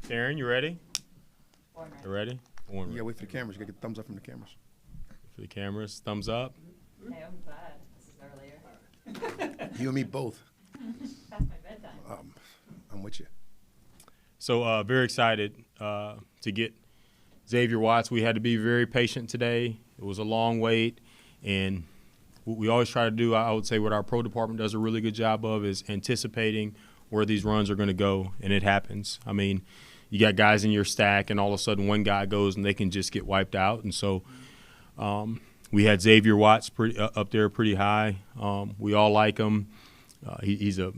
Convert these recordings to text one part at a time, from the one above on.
Darren, you ready? You ready? Yeah, wait for the cameras. You gotta get thumbs up from the cameras. For the cameras, thumbs up. Hey, I'm glad this is earlier. You and me both. Past my bedtime. I'm with you. So very excited to get Xavier Watts. We had to be very patient today. It was a long wait, and what we always try to do, I would say what our pro department does a really good job of, is anticipating where these runs are going to go, and it happens. I mean, you got guys in your stack, and all of a sudden one guy goes and they can just get wiped out. And so we had Xavier Watts up there pretty high. We all like him. He's a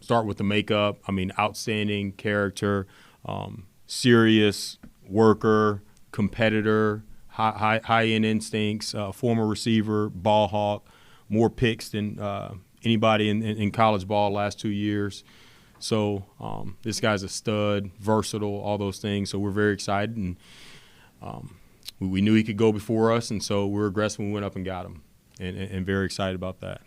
start with the makeup. I mean, outstanding character, serious worker, competitor, high-end instincts, former receiver, ball hawk, more picks than anybody in college ball last 2 years. So this guy's a stud, versatile, all those things. So we're very excited, and we knew he could go before us, and so we were aggressive and we went up and got him, and very excited about that.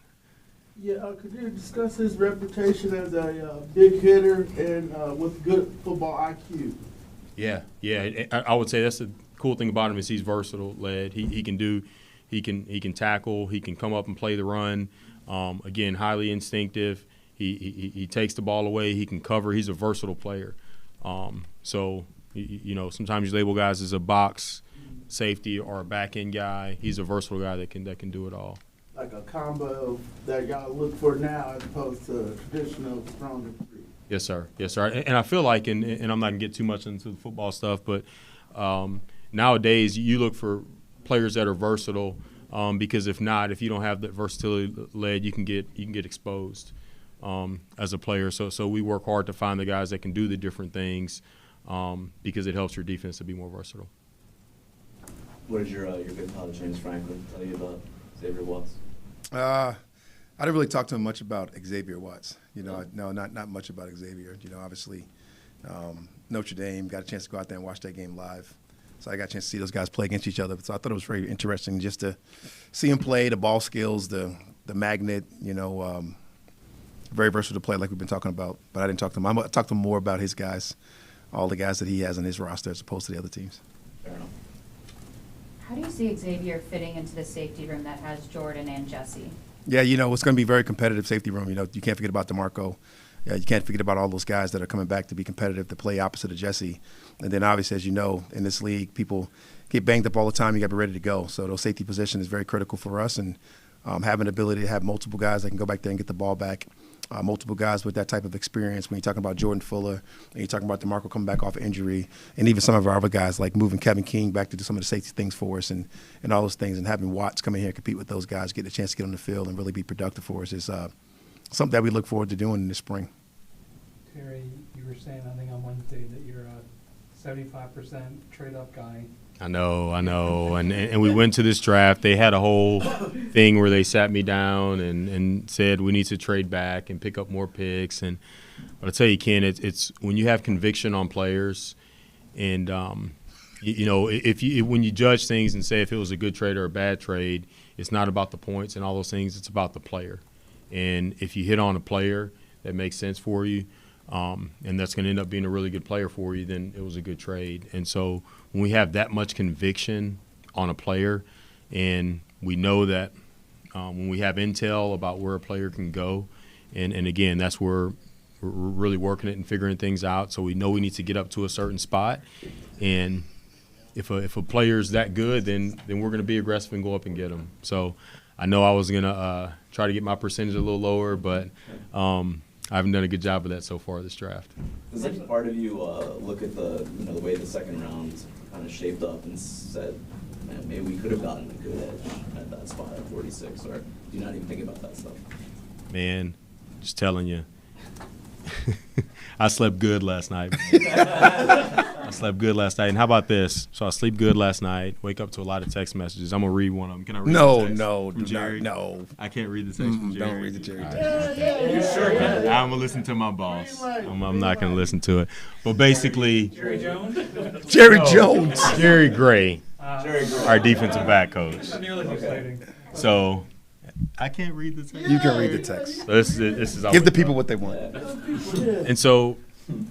Yeah, could you discuss his reputation as a big hitter and with good football IQ? Yeah. I would say that's the cool thing about him is he's versatile. He can tackle. He can come up and play the run. Again, highly instinctive. He takes the ball away. He can cover. He's a versatile player. So sometimes you label guys as a box safety or a back end guy. He's a versatile guy that can do it all. Like a combo that y'all look for now as opposed to traditional stronger three. Yes, sir. And I feel like, and I'm not going to get too much into the football stuff, but nowadays you look for players that are versatile because if you don't have that versatility led, you can get exposed as a player. So we work hard to find the guys that can do the different things because it helps your defense to be more versatile. What did your good pal James Franklin tell you about Xavier Watts? I didn't really talk to him much about Xavier Watts. No, not much about Xavier. Obviously, Notre Dame got a chance to go out there and watch that game live. So I got a chance to see those guys play against each other. So I thought it was very interesting just to see him play, the ball skills, the magnet, very versatile player like we've been talking about. But I didn't talk to him. I talked to him more about his guys, all the guys that he has on his roster as opposed to the other teams. Fair enough. How do you see Xavier fitting into the safety room that has Jordan and Jesse? Yeah, it's going to be a very competitive safety room. You can't forget about DeMarco. You can't forget about all those guys that are coming back to be competitive, to play opposite of Jesse. And then obviously, as you know, in this league, people get banged up all the time. You got to be ready to go. So those safety position is very critical for us. And having the ability to have multiple guys that can go back there and get the ball back, multiple guys with that type of experience. When you're talking about Jordan Fuller, and you're talking about DeMarco coming back off injury, and even some of our other guys like moving Kevin King back to do some of the safety things for us and all those things, and having Watts come in here and compete with those guys, get a chance to get on the field and really be productive for us is something that we look forward to doing in the spring. Terry, you were saying, I think on Wednesday, that you're a 75% trade-up guy. I know, and we went to this draft. They had a whole thing where they sat me down and said we need to trade back and pick up more picks. But I tell you, Ken, it's when you have conviction on players, and when you judge things and say if it was a good trade or a bad trade, it's not about the points and all those things. It's about the player, and if you hit on a player that makes sense for you, and that's going to end up being a really good player for you, then it was a good trade. And so when we have that much conviction on a player, and we know that when we have intel about where a player can go, and again, that's where we're really working it and figuring things out. So we know we need to get up to a certain spot, and if a player's that good, then we're going to be aggressive and go up and get them. So I know I was going to try to get my percentage a little lower, but I haven't done a good job of that so far this draft. Does any part of you look at the way the second round kind of shaped up and said, man, maybe we could have gotten a good edge at that spot at 46, or do you not even think about that stuff? Man, just telling you. I slept good last night. And how about this? So I sleep good last night, wake up to a lot of text messages. I'm going to read one of them. Can I read the text from Jerry? No. I can't read the text from Jerry. Don't read the Jerry text. You sure can. I'm going to listen to my boss. I'm not going to listen to it. But basically, Jerry Jones? Jerry Gray, Jerry Gray. our defensive back coach. Not nearly as exciting. So I can't read the text. You can read the text. So this is Give the people what they want. And so,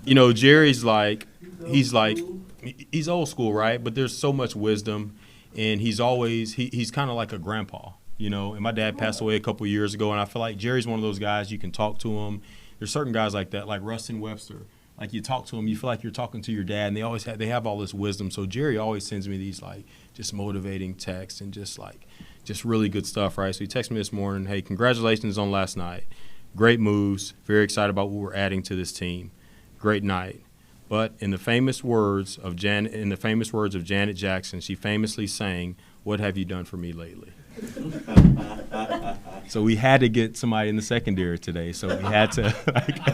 Jerry's like, he's like he's old school, right? But there's so much wisdom, and he's kind of like a grandpa, you know. And my dad passed away a couple of years ago, and I feel like Jerry's one of those guys you can talk to him. There's certain guys like that, like Rustin Webster. Like you talk to him, you feel like you're talking to your dad, and they have all this wisdom. So Jerry always sends me these like just motivating texts and just really good stuff, right? So he texted me this morning, hey, congratulations on last night. Great moves. Very excited about what we're adding to this team. Great night. But in the famous words of Janet Jackson, she famously sang, "What have you done for me lately?" So we had to get somebody in the secondary today. So we had to,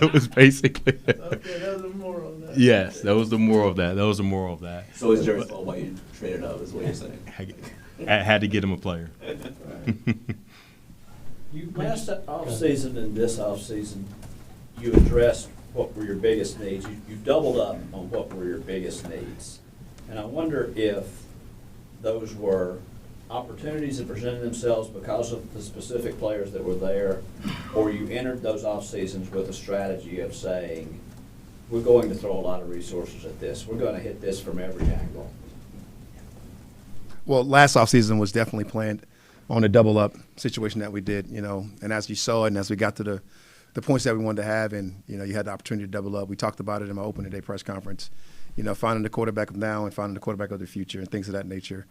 it was basically. Okay, that was the moral of that. Yes, that was the moral of that. So it's Jerry's fault why you traded up, is what you're saying. I had to get him a player. Last offseason and this offseason, you addressed what were your biggest needs. You doubled up on what were your biggest needs. And I wonder if those were opportunities that presented themselves because of the specific players that were there, or you entered those off seasons with a strategy of saying, we're going to throw a lot of resources at this. We're going to hit this from every angle. Well, last offseason was definitely planned on a double-up situation that we did, you know. And as you saw and as we got to the points that we wanted to have and, you know, you had the opportunity to double up, we talked about it in my opening day press conference, you know, finding the quarterback of now and finding the quarterback of the future and things of that nature.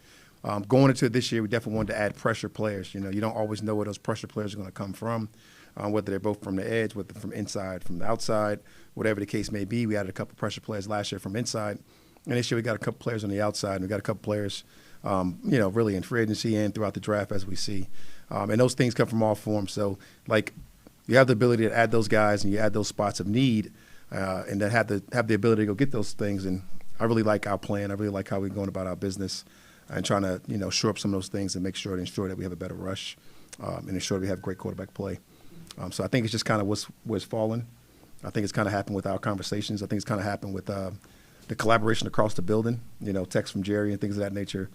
Going into it this year, we definitely wanted to add pressure players. You know, you don't always know where those pressure players are going to come from, whether they're both from the edge, whether from inside, from the outside, whatever the case may be. We added a couple pressure players last year from inside, and this year we got a couple players on the outside, and we got a couple players, you know, really in free agency and throughout the draft as we see. And those things come from all forms. So, like, you have the ability to add those guys and you add those spots of need and then have the ability to go get those things. And I really like our plan. I really like how we're going about our business and trying to, you know, shore up some of those things and make sure to ensure that we have a better rush and ensure we have great quarterback play. So I think it's just kind of what's fallen. I think it's kind of happened with our conversations. I think it's kind of happened with the collaboration across the building, you know, texts from Jerry and things of that nature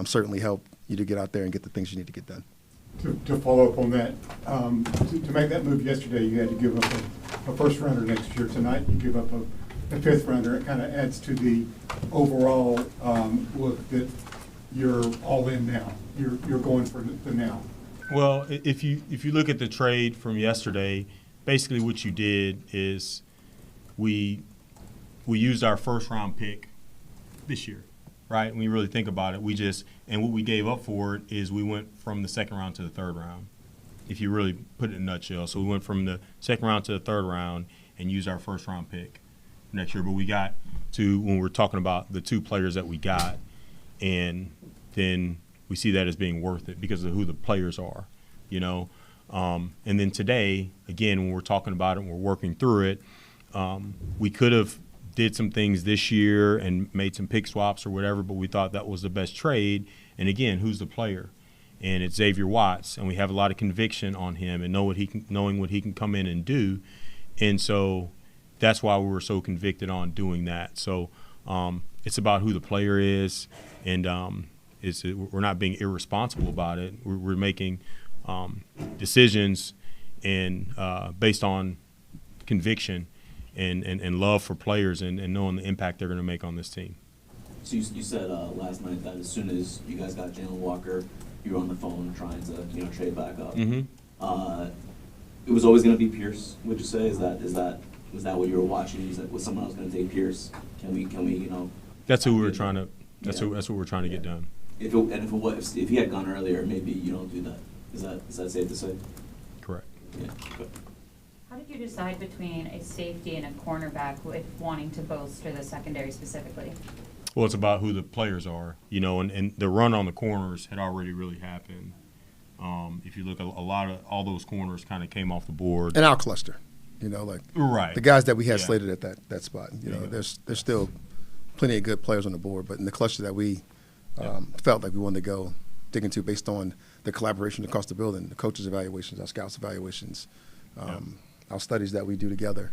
certainly help you to get out there and get the things you need to get done. To follow up on that, to make that move yesterday, you had to give up a first rounder next year. Tonight, you give up a fifth rounder. It kind of adds to the overall look that you're all in now. You're going for the now. Well, if you look at the trade from yesterday, basically what you did is we used our first round pick this year, right? When you really think about it, and what we gave up for it is we went from the second round to the third round, if you really put it in a nutshell. So we went from the second round to the third round and used our first round pick next year. But we got to, when we're talking about the two players that we got, and then we see that as being worth it because of who the players are, you know. And then today, again, when we're talking about it and we're working through it, we could have did some things this year and made some pick swaps or whatever, but we thought that was the best trade. And again, who's the player? And it's Xavier Watts, and we have a lot of conviction on him and knowing what he can come in and do. And so that's why we were so convicted on doing that. So it's about who the player is, and we're not being irresponsible about it. We're making decisions and based on conviction and love for players and knowing the impact they're going to make on this team. So you said last night that as soon as you guys got Jalen Walker, you were on the phone trying to, you know, trade back up. Mm-hmm. It was always going to be Pierce. Would you say was that what you were watching? Was someone else going to take Pierce? Can we you know? That's who we were trying to. That's what we're trying to get done. If he had gone earlier, maybe you don't do that. Is that safe to say? Correct. Yeah. Good. How did you decide between a safety and a cornerback with wanting to bolster the secondary specifically? Well, it's about who the players are, you know, and the run on the corners had already really happened. If you look, all those corners kind of came off the board. And our cluster, you know, like right. The guys that we had slated at that spot. You know, there's still plenty of good players on the board, but in the cluster that we felt like we wanted to go dig into based on the collaboration across the building, the coaches' evaluations, our scouts' evaluations, our studies that we do together,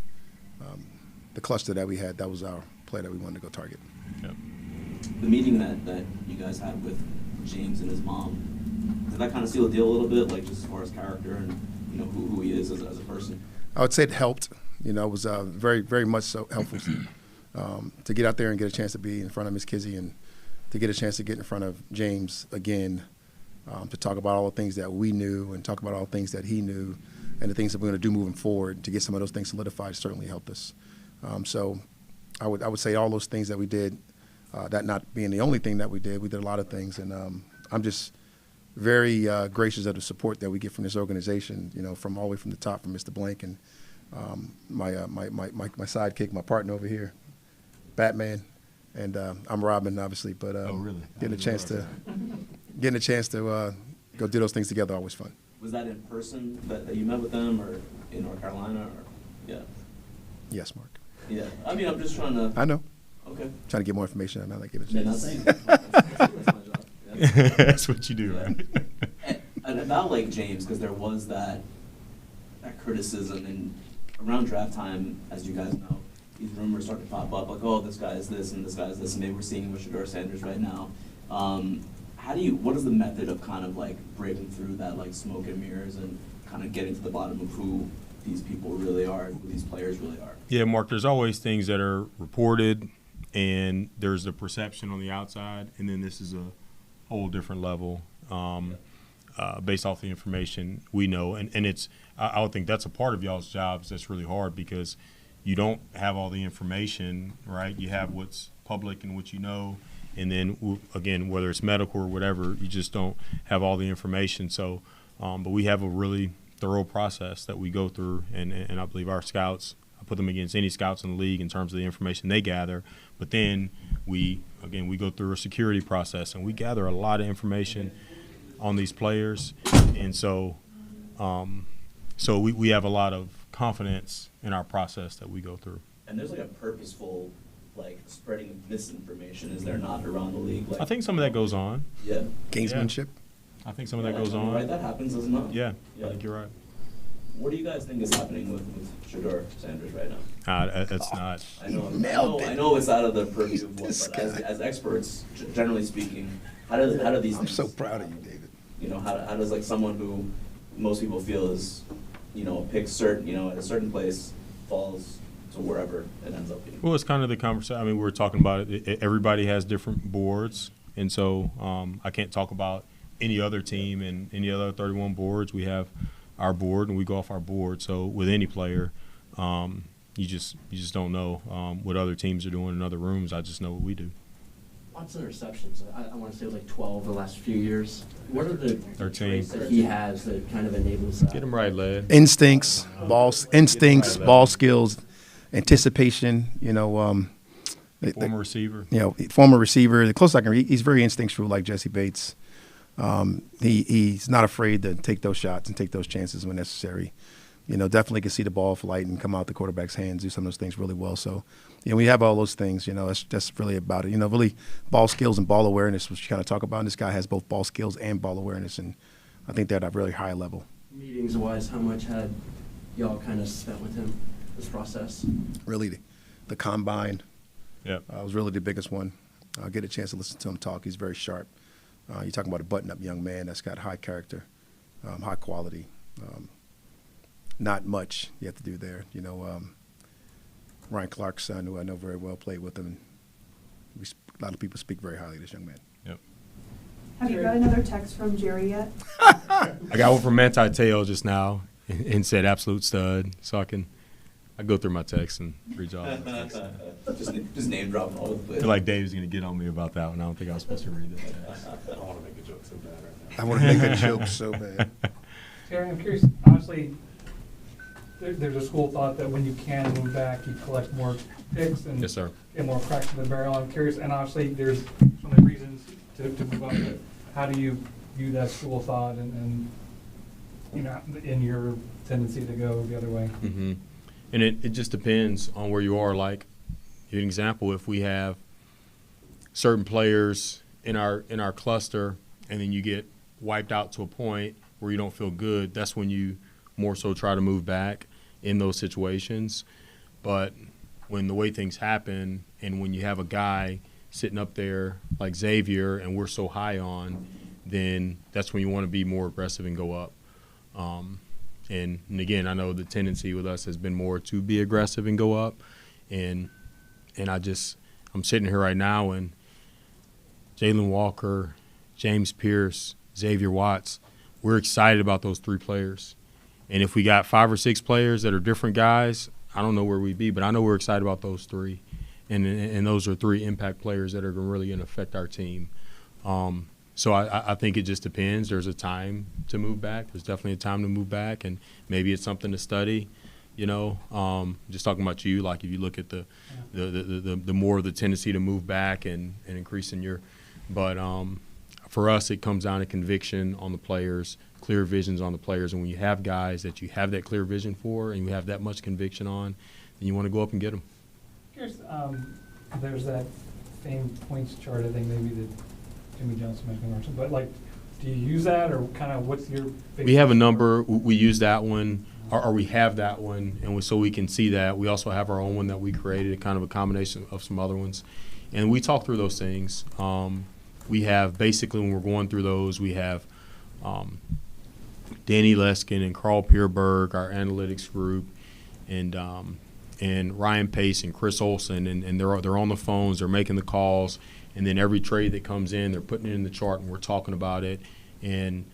the cluster that we had, that was our play that we wanted to go target. Yep. The meeting that you guys had with James and his mom, did that kind of seal the deal a little bit, like just as far as character and, you know, who he is as a person? I would say it helped. You know, it was very, very much so helpful. to get out there and get a chance to be in front of Miss Kizzy and to get a chance to get in front of James again, to talk about all the things that we knew and talk about all the things that he knew and the things that we're going to do moving forward to get some of those things solidified certainly helped us. So I would say all those things that we did, that not being the only thing that we did a lot of things. And I'm just very gracious of the support that we get from this organization, from all the way from the top, from Mr. Blank and my sidekick, my partner over here, Batman, and I'm Robin, obviously. But really? getting a chance to go do those things together always fun. Was that in person that you met with them, or in North Carolina, or yeah? Yes, Mark. Yeah, I mean, I'm just trying to. I know. Okay. Trying to get more information. I'm not like giving a Yeah, chance. that's my job. Yeah. That's what you do, right? And about like James, because there was that criticism, and around draft time, as you guys know, these rumors start to pop up, like, oh, this guy is this and this guy is this, and maybe we're seeing with Shedeur Sanders right now. What is the method of kind of like breaking through that like smoke and mirrors and kind of getting to the bottom of who these people really are and who these players really are? Yeah, Mark, there's always things that are reported, and there's the perception on the outside, and then this is a whole different level based off the information we know. And it's I would think that's a part of y'all's jobs that's really hard because you don't have all the information, right? You have what's public and what you know, and then, again, whether it's medical or whatever, you just don't have all the information. So, but we have a really thorough process that we go through, and I believe our scouts, I put them against any scouts in the league in terms of the information they gather. But then we go through a security process, and we gather a lot of information on these players. And so we have a lot of confidence in our process that we go through. And there's like a purposeful like spreading of misinformation, is there not, around the league? Like, I think some of that goes on. Yeah. Gamesmanship. I think some of that goes on. Right, that happens, does it not? Yeah, I think you're right. What do you guys think is happening with Shedeur Sanders right now? That's not. I know it's out of the purview of what, but as experts, generally speaking, how do these I'm things, so proud of you, David. How does like someone who most people feel is, picks certain, at a certain place, falls to wherever it ends up being? Well, it's kind of the conversation. I mean, we're talking about it. Everybody has different boards, and so I can't talk about any other team and any other 31 boards. We have our board, and we go off our board. So with any player, you just don't know what other teams are doing in other rooms. I just know what we do. Lots of receptions. I want to say it was like 12 the last few years. What are the 13 traits that he has that kind of enables that? Get him right, lad. Instincts, ball skills, anticipation. Former receiver. Former receiver. The closest I can read, he's very instinctual, like Jesse Bates. He's not afraid to take those shots and take those chances when necessary. Definitely can see the ball flight and come out the quarterback's hands, do some of those things really well. So, we have all those things. That's really about it. Really ball skills and ball awareness, which you kind of talk about. And this guy has both ball skills and ball awareness, and I think they're at a really high level. Meetings-wise, how much had y'all kind of spent with him this process? Really, the combine. Yeah, was really the biggest one. I get a chance to listen to him talk. He's very sharp. You're talking about a button-up young man that's got high character, high quality. Not much you have to do there. Ryan Clark's son, who I know very well, played with him. A lot of people speak very highly of this young man. Yep. Have you got another text from Jerry yet? I got one from Manti Te'o just now and said absolute stud. So I go through my texts and read y'all. just name dropping all of I it. feel like Dave's going to get on me about that one. I don't think I was supposed to read that. I want to make a joke so bad right now. I want to make a joke so bad. Terry, I'm curious, honestly, there's a school thought that when you can move back, you collect more picks and Yes, sir. get more cracks in the barrel. I'm curious, and obviously there's so many reasons to move up, but how do you view that school thought and in your tendency to go the other way? Mm-hmm. And it just depends on where you are. Like, an example, if we have certain players in our cluster and then you get wiped out to a point where you don't feel good, that's when you more so try to move back in those situations. But when the way things happen and when you have a guy sitting up there like Xavier and we're so high on, then that's when you want to be more aggressive and go up. And again, I know the tendency with us has been more to be aggressive and go up. And And I'm sitting here right now, and Jalen Walker, James Pierce, Xavier Watts, we're excited about those 3 players. And if we got 5 or 6 players that are different guys, I don't know where we'd be, but I know we're excited about those 3. And those are 3 impact players that are really going to affect our team. So I think it just depends. There's a time to move back. There's definitely a time to move back, and maybe it's something to study. Just talking about you, like if you look at the more of the tendency to move back and increasing your, but for us it comes down to conviction on the players, clear visions on the players, and when you have guys that you have that clear vision for and you have that much conviction on, then you want to go up and get them. Here's, there's that famed points chart, I think maybe that Jimmy Johnson mentioned, but like, do you use that, or kind of what's your? We have a number. We use that one, or we have that one, and so we can see that. We also have our own one that we created, kind of a combination of some other ones, and we talk through those things. We have basically, when we're going through those, we have Danny Leskin and Carl Pierberg, our analytics group, and Ryan Pace and Chris Olson, and they're on the phones, they're making the calls, and then every trade that comes in, they're putting it in the chart, and we're talking about it, and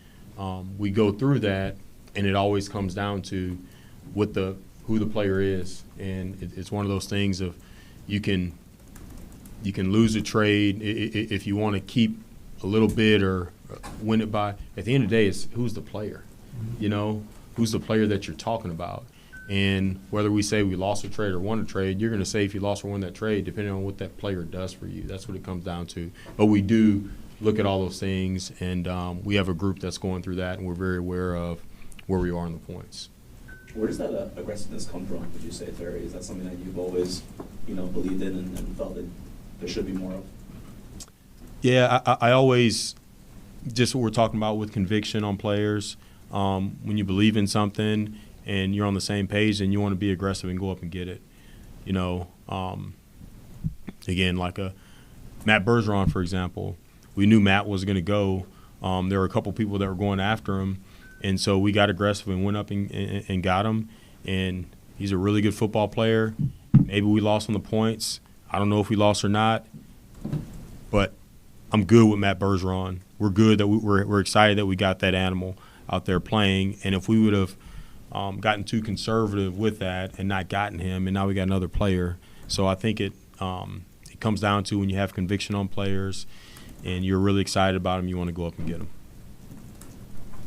we go through that, and it always comes down to who the player is, and it's one of those things of you can lose a trade if you want to keep a little bit or win it by. At the end of the day, it's who's the player, who's the player that you're talking about. And whether we say we lost a trade or won a trade, you're going to say if you lost or won that trade, depending on what that player does for you. That's what it comes down to. But we do look at all those things, and we have a group that's going through that, and we're very aware of where we are on the points. Where does that aggressiveness come from, would you say, Terry? Is that something that you've always, believed in and felt that there should be more of? Yeah, I always, just what we're talking about with conviction on players, when you believe in something and you're on the same page and you want to be aggressive and go up and get it. Again, like Matt Bergeron, for example, we knew Matt was going to go. There were a couple people that were going after him, and so we got aggressive and went up and got him. And he's a really good football player. Maybe we lost on the points. I don't know if we lost or not, but I'm good with Matt Bergeron. We're good that we're excited that we got that animal out there playing. And if we would have gotten too conservative with that and not gotten him, and now we got another player. So I think it comes down to when you have conviction on players and you're really excited about them, you want to go up and get them.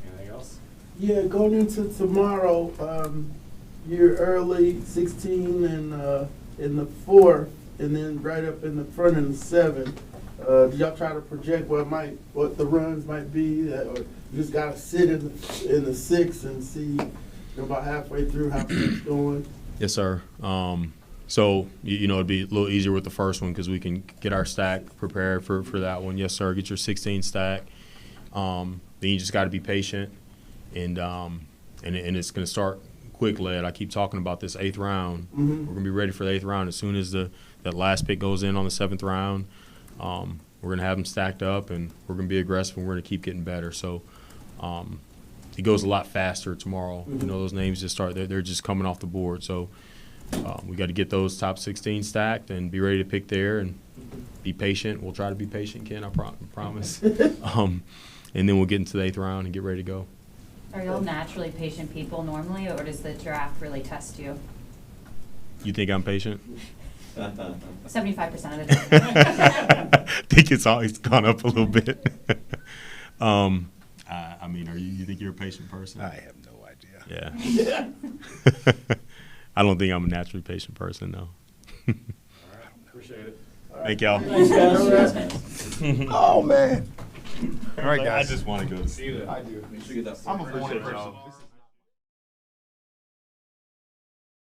Anything else? Yeah, going into tomorrow, you're early 16 and in the 4th, and then right up in the front in the 7th. Do y'all try to project what the runs might be, or you just gotta sit in the 6th and see about halfway through how things going? Yes, sir. So it'd be a little easier with the first one because we can get our stack prepared for that one. Yes, sir. Get your 16 stack. Then you just got to be patient, and it's going to start quick. Led. I keep talking about this 8th round. Mm-hmm. We're going to be ready for the 8th round as soon as that last pick goes in on the 7th round. We're going to have them stacked up, and we're going to be aggressive, and we're going to keep getting better. So it goes a lot faster tomorrow. Mm-hmm. Those names just start. They're just coming off the board. So we got to get those top 16 stacked and be ready to pick there and be patient. We'll try to be patient, Ken. I promise. And then we'll get into the 8th round and get ready to go. Are y'all naturally patient people normally, or does the draft really test you? You think I'm patient? 75% of the time. I think it's always gone up a little bit. I mean, you think you're a patient person? I have no idea. Yeah. I don't think I'm a naturally patient person, though. All right. Appreciate it. Thank y'all. Thanks, guys. Oh, man. All right, guys. I just want to go to See you then. I do. Make sure you get that. I'm a morning Appreciate person. y'all. This is-